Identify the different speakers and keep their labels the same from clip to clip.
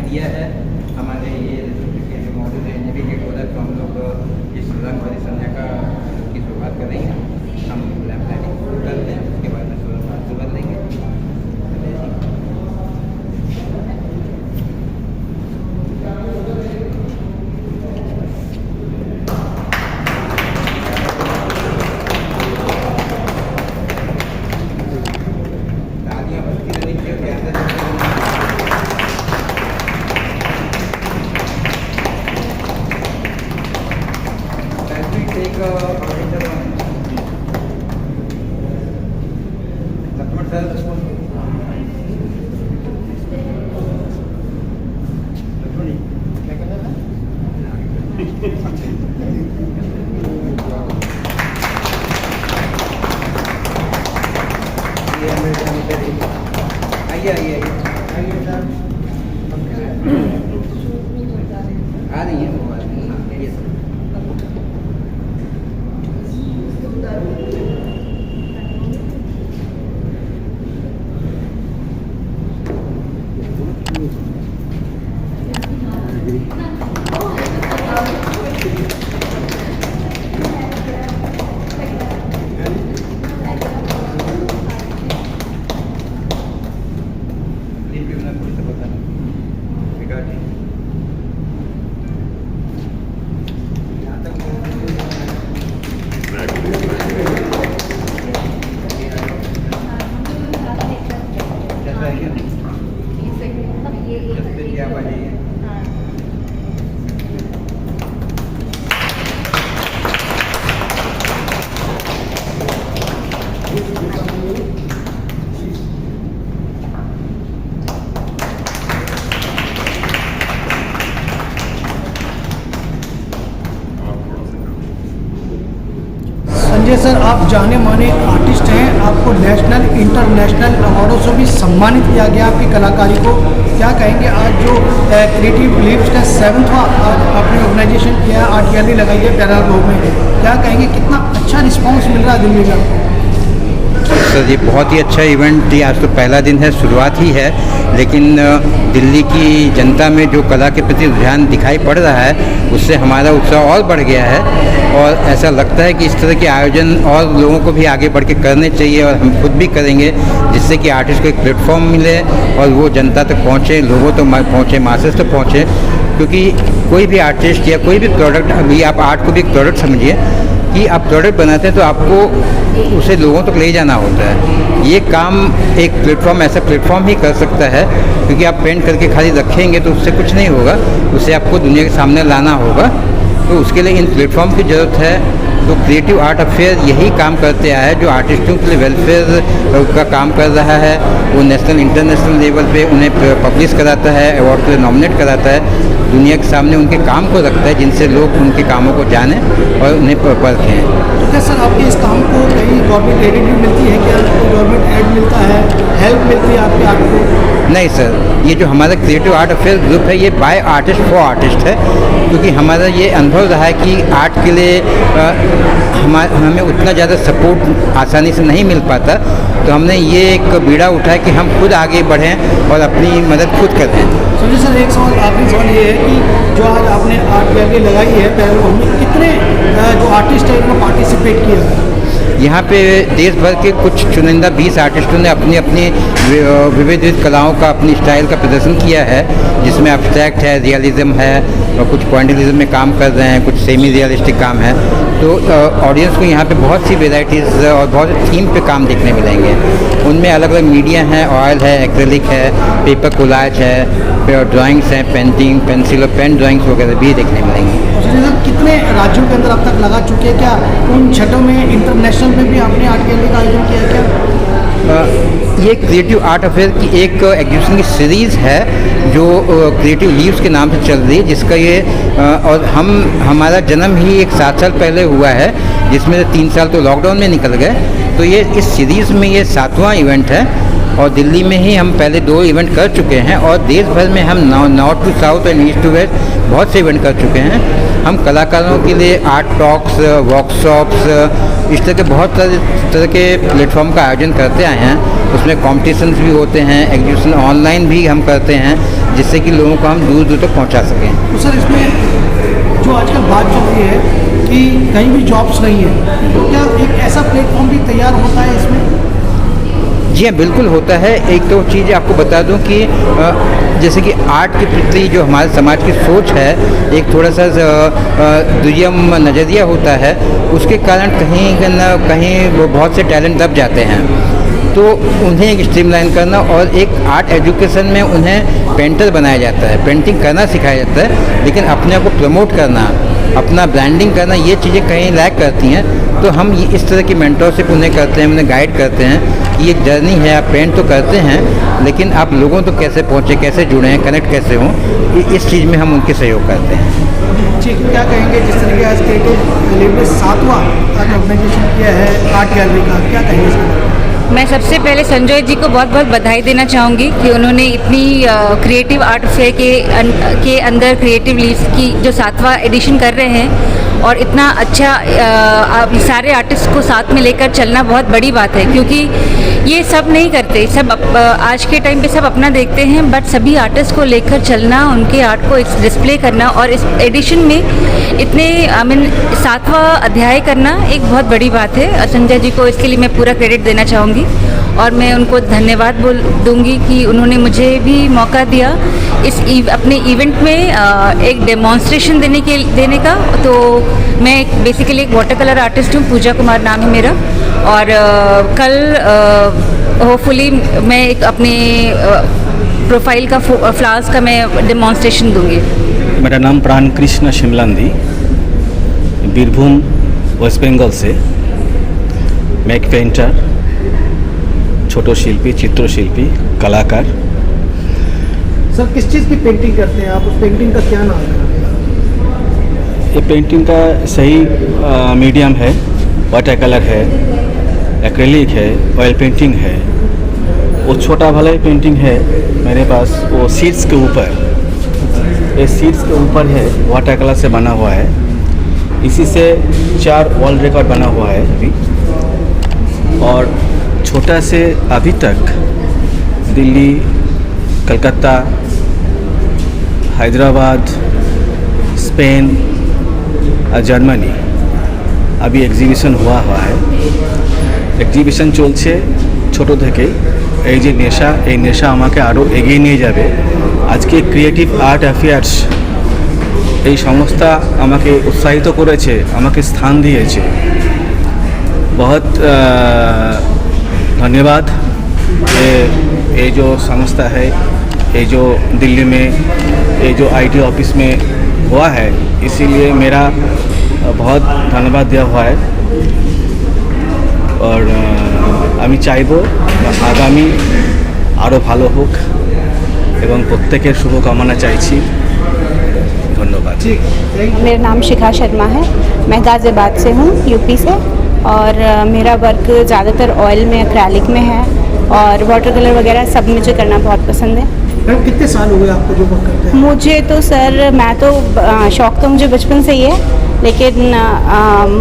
Speaker 1: दिया है हमारे ये के जो मौजूद है नेविगेट हो रहा है, तो हम लोग इस रंग भरी संध्या का की शुरुआत करेंगे। हम लैंप लाइटिंग शुरू करते हैं, उसके बाद में शुरुआत सुबह लेंगे। आइए आ रही है वो ये सब।
Speaker 2: संजय सर, आप जाने माने आर्टिस्ट हैं, आपको नेशनल इंटरनेशनल अवार्डों से भी सम्मानित किया गया आपकी कलाकारी को। क्या कहेंगे आज जो क्रिएटिव लीव्स का 7वां आज आपने ऑर्गेनाइजेशन किया है, आर्ट गैलरी लगाई है प्यारा रोड में, क्या कहेंगे कितना अच्छा रिस्पांस मिल रहा है दिल्ली में?
Speaker 1: सर ये बहुत ही अच्छा इवेंट, ये आज तो पहला दिन है, शुरुआत ही है, लेकिन दिल्ली की जनता में जो कला के प्रति रुझान दिखाई पड़ रहा है उससे हमारा उत्साह और बढ़ गया है। और ऐसा लगता है कि इस तरह के आयोजन और लोगों को भी आगे बढ़ के करने चाहिए, और हम खुद भी करेंगे, जिससे कि आर्टिस्ट को एक प्लेटफॉर्म मिले और वो जनता तक पहुँचे, लोगों तक पहुँचे, मासेस तक पहुँचे। क्योंकि कोई भी आर्टिस्ट या कोई भी प्रोडक्ट, अभी आप आर्ट को भी एक प्रोडक्ट समझिए कि आप प्रोडक्ट बनाते हैं तो आपको उसे लोगों तक ले जाना होता है। ये काम एक प्लेटफॉर्म, ऐसा प्लेटफॉर्म ही कर सकता है, क्योंकि आप पेंट करके खाली रखेंगे तो उससे कुछ नहीं होगा, उसे आपको दुनिया के सामने लाना होगा। तो उसके लिए इन प्लेटफॉर्म की ज़रूरत है। तो क्रिएटिव आर्ट अफेयर यही काम करते आया है, जो आर्टिस्टों के लिए वेलफेयर का काम कर रहा है। वो नेशनल इंटरनेशनल लेवल पे उन्हें पब्लिश कराता है, अवार्ड के लिए नॉमिनेट कराता है, दुनिया के सामने उनके काम को रखता है, जिनसे लोग उनके कामों को जानें और उन्हें परखें।
Speaker 2: तो क्या सर आपके इस काम को कहीं गवर्नमेंट क्रेडिट भी मिलती है, क्या गवर्नमेंट एड मिलता है, हेल्प मिलती है आपके आर्ट को?
Speaker 1: नहीं सर, ये जो हमारा क्रिएटिव आर्ट अफेयर ग्रुप है ये बाय आर्टिस्ट फॉर आर्टिस्ट है, क्योंकि हमारा ये अनुभव रहा है कि आर्ट के लिए हमें उतना ज़्यादा सपोर्ट आसानी से नहीं मिल पाता। तो हमने ये एक बीड़ा उठाया कि हम खुद आगे बढ़ें और अपनी मदद खुद करें।
Speaker 2: संजय सर, एक सवाल आखिरी सवाल ये है कि जो आज आपने आर्ट गैलरी लगाई है पैरों में, कितने जो आर्टिस्ट है उन्होंने पार्टिसिपेट किया?
Speaker 1: यहाँ पे देश भर के कुछ चुनिंदा 20 आर्टिस्टों ने अपनी अपनी विविध कलाओं का, अपनी स्टाइल का प्रदर्शन किया है, जिसमें एब्स्ट्रैक्ट है, रियलिज्म है, और कुछ पॉइंटलिज्म में काम कर रहे हैं, कुछ सेमी रियलिस्टिक काम है। तो ऑडियंस को यहाँ पे बहुत सी वेराइटीज़ और बहुत थीम पे काम देखने मिलेंगे। उनमें अलग अलग मीडिया हैं, ऑयल है, एक्रेलिक है, पेपर कोलाज है, ड्राइंग्स हैं, पेंटिंग, पेंसिल और पेन ड्राइंग्स वगैरह भी देखने मिलेंगी।
Speaker 2: कितने राज्यों के अंदर अब तक लगा चुके हैं? क्या उन छठों में इंटरनेशनल में भी आपने आर्ट गैलरी का आयोजन किया है क्या?
Speaker 1: ये क्रिएटिव आर्ट अफेयर की एक एग्जीबिशन की सीरीज़ है जो क्रिएटिव लीव्स के नाम से चल रही है, जिसका ये और हमारा जन्म ही 7 साल पहले हुआ है, जिसमें 3 साल तो लॉकडाउन में निकल गए। तो ये इस सीरीज़ में ये 7वां इवेंट है, और दिल्ली में ही हम पहले 2 इवेंट कर चुके हैं, और देश भर में हम north to south and east to west बहुत से इवेंट कर चुके हैं। हम कलाकारों के लिए आर्ट टॉक्स, वर्कशॉप्स, इस तरह के बहुत तरह के प्लेटफॉर्म का आयोजन करते आए हैं। उसमें कॉम्पिटिशन्स भी होते हैं, एग्जीबिशन ऑनलाइन भी हम करते हैं, जिससे कि लोगों को हम दूर दूर तक पहुंचा सकें।
Speaker 2: तो सर इसमें जो आजकल बात चल रही है कि कहीं भी जॉब्स नहीं है, तो क्या एक ऐसा प्लेटफॉर्म भी तैयार होता है इसमें?
Speaker 1: जी हाँ, बिल्कुल होता है। एक तो चीज़ आपको बता दूं कि जैसे कि आर्ट के प्रति जो हमारे समाज की सोच है, एक थोड़ा सा दुर्यम नज़रिया होता है, उसके कारण कहीं न कहीं वो बहुत से टैलेंट दब जाते हैं। तो उन्हें एक स्ट्रीमलाइन करना और एक आर्ट एजुकेशन में उन्हें पेंटर बनाया जाता है, पेंटिंग करना सिखाया जाता है, लेकिन अपने आप को प्रमोट करना, अपना ब्रांडिंग करना, ये चीज़ें कहीं लैक करती हैं। तो हम इस तरह की मेंटरशिप उन्हें करते हैं, उन्हें गाइड करते हैं कि ये जर्नी है, आप पेंट तो करते हैं लेकिन आप लोगों तो कैसे पहुँचे, कैसे जुड़े हैं, कनेक्ट कैसे हों, इस चीज़ में हम उनके सहयोग करते हैं।
Speaker 2: ठीक, क्या कहेंगे जिस तरीके आज क्रिएटिव लीव में 7वां ऑर्गेनाइजेशन किया है आर्ट गैलरी का, क्या कहेंगे इसके बारे में?
Speaker 3: मैं सबसे पहले संजय जी को बहुत बहुत बधाई देना चाहूँगी कि उन्होंने इतनी क्रिएटिव आर्ट फेयर के अंदर क्रिएटिव लीव्स की जो 7वां एडिशन कर रहे हैं, और इतना अच्छा सारे आर्टिस्ट को साथ में लेकर चलना बहुत बड़ी बात है, क्योंकि ये सब नहीं करते, सब आज के टाइम पे सब अपना देखते हैं, बट सभी आर्टिस्ट को लेकर चलना, उनके आर्ट को डिस्प्ले करना और इस एडिशन में इतने 7वां अध्याय करना एक बहुत बड़ी बात है। संजय जी को इसके लिए मैं पूरा क्रेडिट देना चाहूँगी और मैं उनको धन्यवाद बोल दूँगी कि उन्होंने मुझे भी मौका दिया इस अपने इवेंट में एक डेमोन्स्ट्रेशन देने का। तो मैं बेसिकली एक वाटर कलर आर्टिस्ट हूँ, पूजा कुमार नाम है मेरा, और कल होपफुली मैं एक अपने प्रोफाइल का फ्लावर्स का मैं डेमोन्स्ट्रेशन दूँगी।
Speaker 4: मेरा नाम प्राण कृष्ण शिमलांदी, बीरभूम वेस्ट बंगाल से। मैं एक पेंटर, छोटो शिल्पी, चित्रशिल्पी, कलाकार।
Speaker 2: सर किस चीज़ की पेंटिंग करते हैं आप? उस पेंटिंग का क्या नाम है?
Speaker 4: ये पेंटिंग का सही मीडियम है, वाटर कलर है, एक्रेलिक है, ऑयल पेंटिंग है। वो छोटा भला ही पेंटिंग है मेरे पास, वो सीड्स के ऊपर, ये सीड्स के ऊपर है, वाटर कलर से बना हुआ है। इसी से 4 वर्ल्ड रिकॉर्ड बना हुआ है अभी। और छोटा से अभी तक दिल्ली, कलकत्ता, हैदराबाद, स्पेन और जर्मनी अभी एग्जिबिशन हुआ है। एग्जिबिशन চলছে ছোট থেকে। এই যে নেশা, এই নেশা আমাকে আরও এগিয়ে নিয়ে যাবে। আজকে ক্রিয়েটিভ আর্ট অ্যাফেয়ার্স এই সংস্থা আমাকে উৎসাহিত করেছে, আমাকে স্থান দিয়েছে। बहुत धन्यवाद। ये जो संस्था है, ये जो दिल्ली में ये जो आईटी ऑफिस में हुआ है, इसीलिए मेरा बहुत धन्यवाद दिया हुआ है। और আমি চাইবো আগামী আরও ভালো হোক এবং প্রত্যেকের শুভকামনা চাইছি। ধন্যবাদ।
Speaker 5: मेरा नाम शिखा शर्मा है, मैं गाज़ियाबाद से हूँ, यूपी से। और मेरा वर्क ज़्यादातर ऑयल में, एक्रेलिक में है और वाटर कलर वगैरह सब मुझे करना बहुत पसंद है।
Speaker 2: मैम कितने साल हो गए आपको जो वर्क करते हैं?
Speaker 5: मुझे तो सर, मैं तो शौक़ तो मुझे बचपन से ही है, लेकिन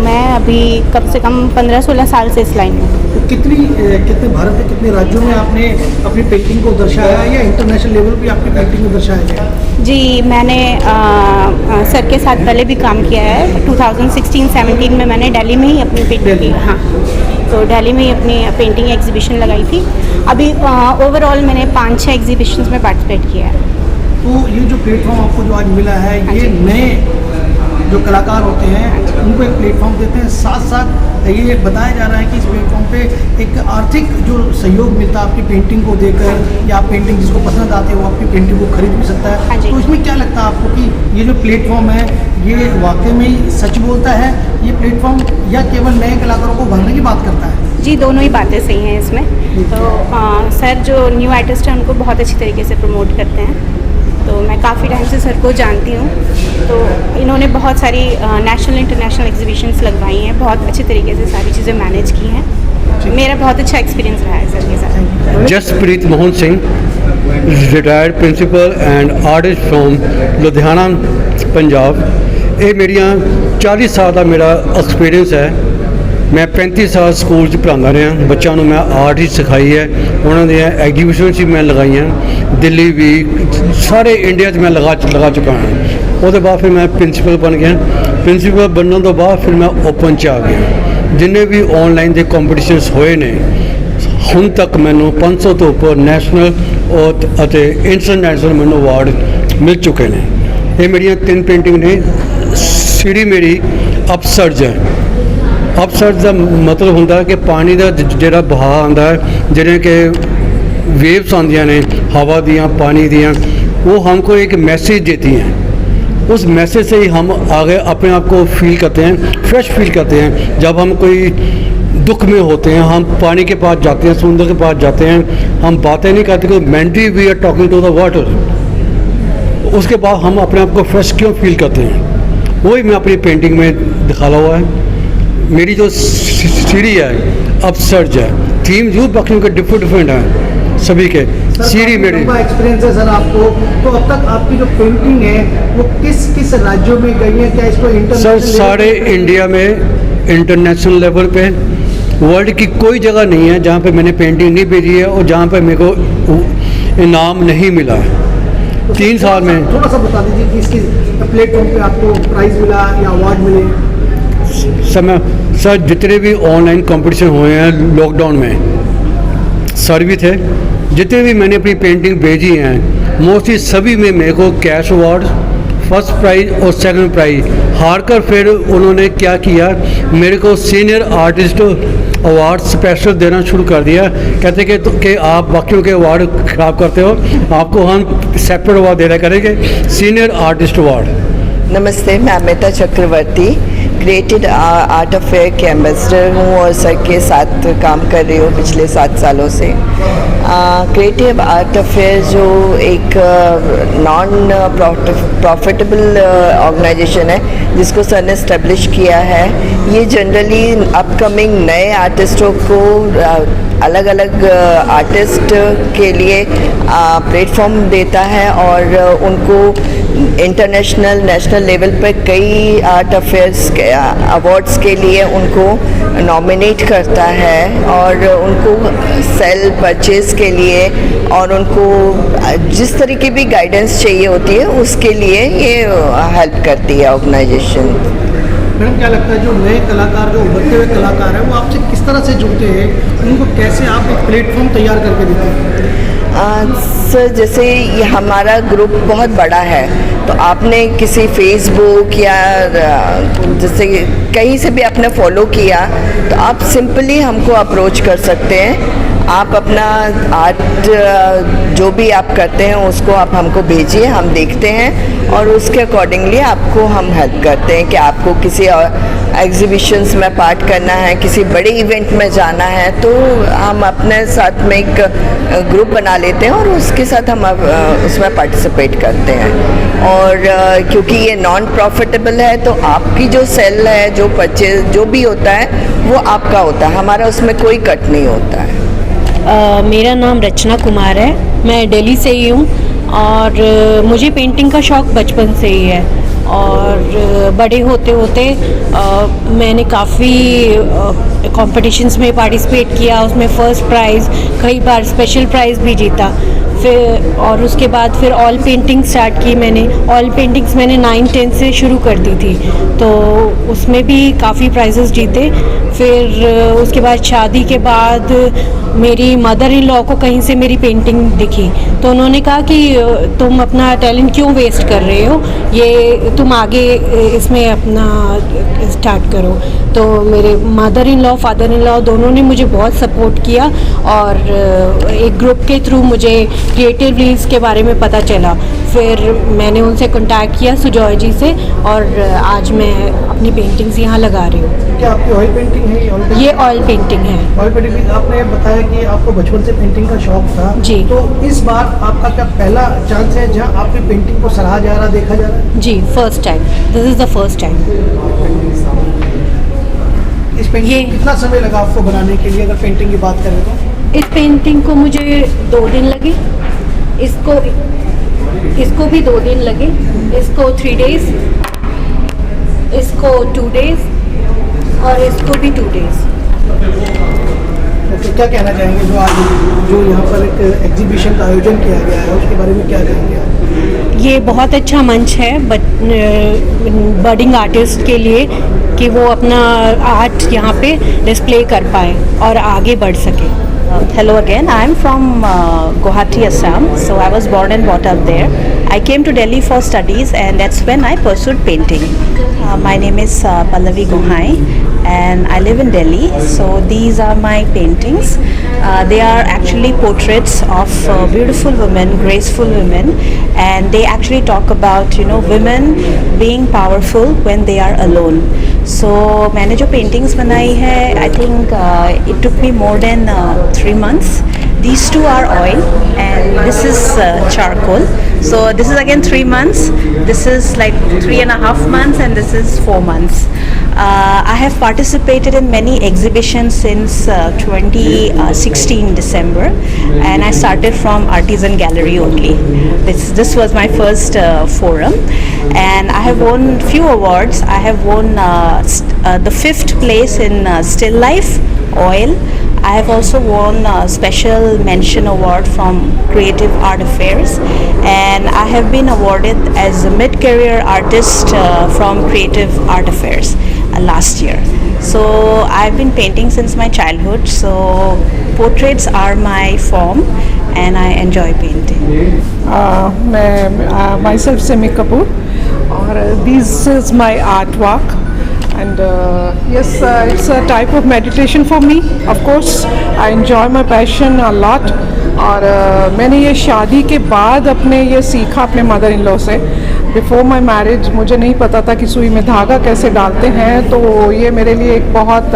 Speaker 5: मैं अभी कम से कम 15-16 साल से इस लाइन में।
Speaker 2: तो कितने भारत के कितने राज्यों में आपने अपनी पेंटिंग को दर्शाया है या इंटरनेशनल लेवल पे आपकी पेंटिंग को दर्शाया गया?
Speaker 5: जी, मैंने सर के साथ पहले भी काम किया है। 2016-17 में मैंने दिल्ली में ही अपनी पेंटिंग की, हाँ, तो दिल्ली में ही अपनी पेंटिंग एग्जीबिशन लगाई थी। अभी ओवरऑल मैंने 5-6 एग्जीबिशंस में पार्टिसिपेट किया है।
Speaker 2: तो ये जो प्लेटफॉर्म आपको जो आज मिला है, ये नए जो कलाकार होते हैं उनको एक प्लेटफॉर्म देते हैं, साथ साथ ये बताया जा रहा है कि इस प्लेटफॉर्म पे एक आर्थिक जो सहयोग मिलता है आपकी पेंटिंग को देकर, या आप पेंटिंग जिसको पसंद आते हैं वो आपकी पेंटिंग को खरीद भी सकता है। तो इसमें क्या लगता है आपको कि ये जो प्लेटफॉर्म है ये वाकई में ही सच बोलता है ये प्लेटफॉर्म, या केवल नए कलाकारों को भरने की बात करता है?
Speaker 5: जी, दोनों ही बातें सही हैं इसमें। तो सर जो न्यू आर्टिस्ट हैं उनको बहुत अच्छी तरीके से प्रमोट करते हैं। तो मैं काफ़ी टाइम से सर को जानती हूँ, तो इन्होंने बहुत सारी नेशनल इंटरनेशनल एग्जीबिशंस लगवाई हैं, बहुत अच्छे तरीके से सारी चीज़ें मैनेज की हैं। मेरा बहुत अच्छा एक्सपीरियंस रहा है सर के साथ।
Speaker 6: Jaspreet Mohan Singh, retired principal and artist from Ludhiana Punjab. ये मेरिया 40 साल का मेरा एक्सपीरियंस है मैं 35 साल स्कूल 'ਚ पढ़ाता रहा, बच्चों को मैं आर्ट ही सिखाई है, उन्होंने एग्जीबिशन भी मैं लगाई हैं, दिल्ली भी, सारे इंडिया 'ਚ मैं लगा चुका हूँ। उसके बाद फिर मैं प्रिंसीपल बन गया, प्रिंसीपल बनने तो बाद फिर मैं ओपन 'ਚ आ गया। जिन्हें भी ऑनलाइन के कॉम्पटिशनस होए ने ਹੁਣ तक मैंने 500 तो उपर नैशनल और इंटरनेशनल मैंने अवार्ड मिल चुके हैं। ये मेरी 3 पेंटिंग ने। सीढ़ी मेरी अपसर्ज है। अपसर्ज का मतलब होंगे कि पानी का जो बहा आता है, जिन्हें कि वेव्स आंदियाँ ने हवा दियाँ, पानी दियाँ, वो हमको एक मैसेज देती हैं। उस मैसेज से ही हम आगे अपने आप को फील करते हैं, फ्रेश फील करते हैं। जब हम कोई दुख में होते हैं, हम पानी के पास जाते हैं, समुद्र के पास जाते हैं, हम बातें नहीं करते कि mentally we are talking to the water. उसके बाद हम अपने आप को फ्रेश क्यों फील करते हैं, वही मैं अपनी पेंटिंग में दिखाया हुआ है। मेरी जो सीढ़ी है अपसर्ज है, थीम जो बाकी के डिफरेंट हैं सभी के। सीढ़ी मेरी
Speaker 2: एक्सपीरियंस है सर आपको, तो अब तक आपकी जो पेंटिंग है वो किस किस राज्यों में गई है? क्या इसको
Speaker 6: सर सारे इंडिया में इंटरनेशनल लेवल पे, वर्ल्ड की कोई जगह नहीं है जहाँ पे मैंने पेंटिंग नहीं भेजी है और जहाँ पे मेरे को इनाम नहीं मिला है। 3 साल में
Speaker 2: थोड़ा सा बता दीजिए कि इसकी प्लेटफॉर्म पे आपको प्राइज़ मिला या अवार्ड मिले?
Speaker 6: सर जितने भी ऑनलाइन कंपटीशन हुए हैं लॉकडाउन में, सर भी थे, जितने भी मैंने अपनी पेंटिंग भेजी हैं, मोस्टली सभी में मेरे को कैश अवार्ड, फर्स्ट प्राइज़ और सेकंड प्राइज़ हार कर फिर उन्होंने क्या किया, मेरे को सीनियर आर्टिस्ट अवार्ड स्पेशल देना शुरू कर दिया। कहते कि आप बाकियों के अवार्ड ख़राब करते हो, आपको हम सेपरेट अवार्ड देना करेंगे, सीनियर आर्टिस्ट अवार्ड।
Speaker 7: नमस्ते, मैं अमिता चक्रवर्ती क्रिएटिव आर्ट अफेयर के एम्बेसडर हूँ और सर के साथ काम कर रही हूँ पिछले 7 सालों से। क्रिएटिव आर्ट अफेयर जो एक नॉन प्रॉफिटेबल ऑर्गेनाइजेशन है जिसको सर ने इस्टेब्लिश किया है, ये जनरली अपकमिंग नए आर्टिस्टों को अलग अलग आर्टिस्ट के लिए प्लेटफॉर्म देता है और उनको इंटरनेशनल नेशनल लेवल पर कई आर्ट अफेयर्स के अवार्ड्स के लिए उनको नॉमिनेट करता है और उनको सेल परचेज के लिए और उनको जिस तरह की भी गाइडेंस चाहिए होती है उसके लिए ये हेल्प करती है ऑर्गेनाइजेशन।
Speaker 2: मैडम क्या लगता है जो नए कलाकार, जो उभरते हुए कलाकार हैं, वो आपसे किस तरह से जुड़ते हैं, उनको कैसे आप एक प्लेटफॉर्म तैयार करके देते हैं?
Speaker 7: सर जैसे ये हमारा ग्रुप बहुत बड़ा है, तो आपने किसी फेसबुक या जैसे कहीं से भी आपने फॉलो किया तो आप सिंपली हमको अप्रोच कर सकते हैं। आप अपना आर्ट जो भी आप करते हैं उसको आप हमको भेजिए, हम देखते हैं और उसके अकॉर्डिंगली आपको हम हेल्प करते हैं कि आपको किसी एग्जीबिशंस में पार्ट करना है, किसी बड़े इवेंट में जाना है, तो हम अपने साथ में एक ग्रुप बना लेते हैं और उसके साथ हम उसमें पार्टिसिपेट करते हैं। और क्योंकि ये नॉन प्रॉफिटेबल है तो आपकी जो सेल है, जो परचेज जो भी होता है वो आपका होता है, हमारा उसमें कोई कट नहीं होता है।
Speaker 8: मेरा नाम रचना कुमार है, मैं दिल्ली से ही हूँ और मुझे पेंटिंग का शौक़ बचपन से ही है और बड़े होते होते मैंने काफ़ी कॉम्पिटिशन्स में पार्टिसिपेट किया, उसमें फ़र्स्ट प्राइज़, कई बार स्पेशल प्राइज़ भी जीता। फिर और उसके बाद फिर ऑयल पेंटिंग स्टार्ट की मैंने। ऑयल पेंटिंग्स मैंने 9-10 से शुरू कर दी थी, तो उसमें भी काफ़ी प्राइजेस जीते। फिर उसके बाद शादी के बाद मेरी मदर इन लॉ को कहीं से मेरी पेंटिंग दिखी, तो उन्होंने कहा कि तुम अपना टैलेंट क्यों वेस्ट कर रहे हो, ये तुम आगे इसमें अपना स्टार्ट करो। तो मेरे mother in law, father in law दोनों ने मुझे बहुत सपोर्ट किया और एक ग्रुप के थ्रू मुझे क्रिएटिव लीव्स के बारे में पता चला। फिर मैंने उनसे कांटेक्ट किया सुजॉय जी से और आज मैं अपनी पेंटिंग्स यहाँ लगा रही हूँ।
Speaker 2: क्या आपकी ऑयल पेंटिंग है?
Speaker 8: ये ऑयल पेंटिंग है।
Speaker 2: ऑयल पेंटिंग, आपने बताया कि आपको बचपन से पेंटिंग का शौक था
Speaker 8: जी, तो
Speaker 2: इस बार आपका क्या पहला चांस है जहाँ आपकी पेंटिंग को सराहा जा रहा, देखा जा रहा है?
Speaker 8: जी, first time, this is the first time.
Speaker 2: इस पेंटिंग कितना समय लगा आपको बनाने के लिए, अगर पेंटिंग की बात करें तो?
Speaker 8: इस पेंटिंग को मुझे 2 दिन लगे, इसको भी 2 दिन लगे, इसको 3 डेज, इसको 2 डेज और इसको भी 2 days।
Speaker 2: ओके, क्या कहना चाहेंगे जो आज जो यहाँ पर एक एग्जीबिशन का आयोजन किया गया है उसके बारे में क्या कहेंगे आप?
Speaker 8: ये बहुत अच्छा मंच है बडिंग आर्टिस्ट के लिए कि वो अपना आर्ट यहाँ पे डिस्प्ले कर पाए और आगे बढ़ सके।
Speaker 9: Hello again. I'm from Guwahati, Assam. So I was born and brought up there. I came to Delhi for studies, and that's when I pursued painting. My name is Pallavi Gohai, and I live in Delhi. So these are my paintings. They are actually portraits of beautiful women, graceful women, and they actually talk about women being powerful when they are alone. So मैंने जो paintings बनाई है, I think it took me more than 3 months. These two are oil and this is charcoal. So this is again 3 months. This is like 3.5 months and this is 4 months. I have participated in many exhibitions since 2016 December, and I started from Artisan Gallery only. This was my first forum, and I have won few awards. I have won the 5th place in Still Life Oil. I have also won a special mention award from Creative Art Affairs, and I have been awarded as a mid-career artist from Creative Art Affairs last year. So I've been painting since my childhood, so portraits are my form and I enjoy painting.
Speaker 10: मैं myself Simi Kapoor, और this is my artwork. And yes, it's a type of meditation for me. Of course, I enjoy my passion a lot. और मैंने ये शादी के बाद अपने ये सीखा अपने मदर इन लॉ से। बिफोर माई मैरिज मुझे नहीं पता था कि सुई में धागा कैसे डालते हैं, तो ये मेरे लिए एक बहुत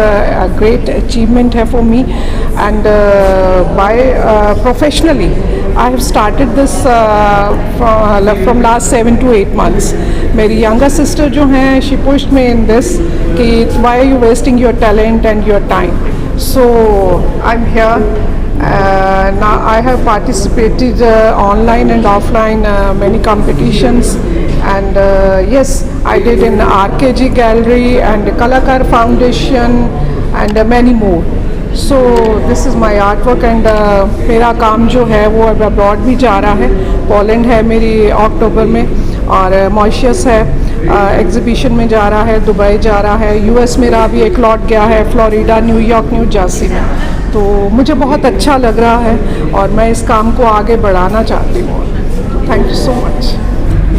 Speaker 10: ग्रेट अचीवमेंट है for me. And by professionally I have started this from last 7 to 8 months. मेरी younger sister जो हैं, she pushed me in this कि why are you wasting your talent and your time? So I'm here. Now I have participated online and offline many competitions, and yes, I did in RKG Gallery and Kalakar Foundation and many more. So this is my artwork, and मेरा काम जो है वो अब abroad भी जा रहा है। पोलैंड है मेरी अक्टूबर में, और मॉरिशस है एग्जीबिशन में जा रहा है, दुबई जा रहा है, यूएस मेरा अभी एक लॉट गया है, फ्लोरिडा, न्यूयॉर्क, न्यू जर्सी में। तो मुझे बहुत अच्छा लग रहा है और मैं इस काम को आगे बढ़ाना चाहती हूँ। Thank you so much.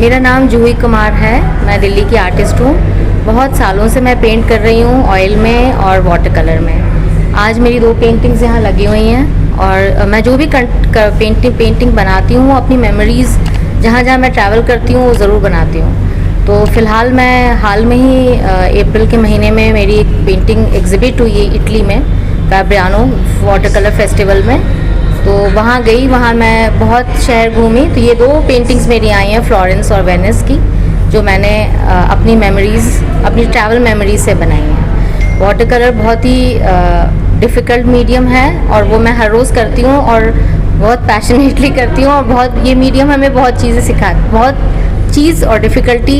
Speaker 3: मेरा नाम जूही कुमार है, मैं दिल्ली की आर्टिस्ट हूँ। बहुत सालों से मैं पेंट कर रही हूँ ऑयल में और वाटर कलर में। आज मेरी 2 पेंटिंग्स यहाँ लगी हुई हैं, और मैं जो भी पेंटिंग बनाती हूँ अपनी मेमोरीज़ जहाँ जहाँ मैं ट्रैवल करती हूँ वो ज़रूर बनाती हूँ। तो फ़िलहाल मैं हाल में ही अप्रैल के महीने में मेरी एक पेंटिंग एग्जिबिट हुई है इटली में, कैब्रियानो वाटर कलर फेस्टिवल में। तो वहाँ गई, वहाँ मैं बहुत शहर घूमी। तो ये 2 पेंटिंग्स मेरी आई हैं फ्लोरेंस और वेनिस की, जो मैंने अपनी मेमोरीज़, अपनी ट्रैवल मेमोरीज़ से बनाई हैं। वाटर कलर बहुत ही डिफ़िकल्ट मीडियम है और वो मैं हर रोज़ करती हूँ और बहुत पैशनेटली करती हूँ, और बहुत ये मीडियम हमें बहुत चीज़ और डिफ़िकल्टी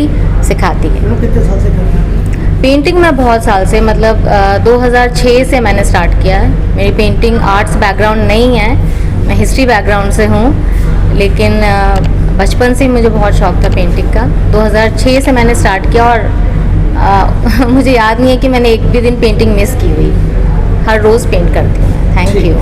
Speaker 3: सिखाती है।
Speaker 2: कितने साल से कर रहे हैं
Speaker 3: पेंटिंग मैं बहुत साल से, मतलब 2006 से मैंने स्टार्ट किया है। मेरी पेंटिंग आर्ट्स बैकग्राउंड नहीं है, मैं हिस्ट्री बैकग्राउंड से हूँ, लेकिन बचपन से मुझे बहुत शौक़ था पेंटिंग का। 2006 से मैंने स्टार्ट किया, और मुझे याद नहीं है कि मैंने एक भी दिन पेंटिंग मिस की हुई। हर रोज़ पेंट करती हूँ। Thank you.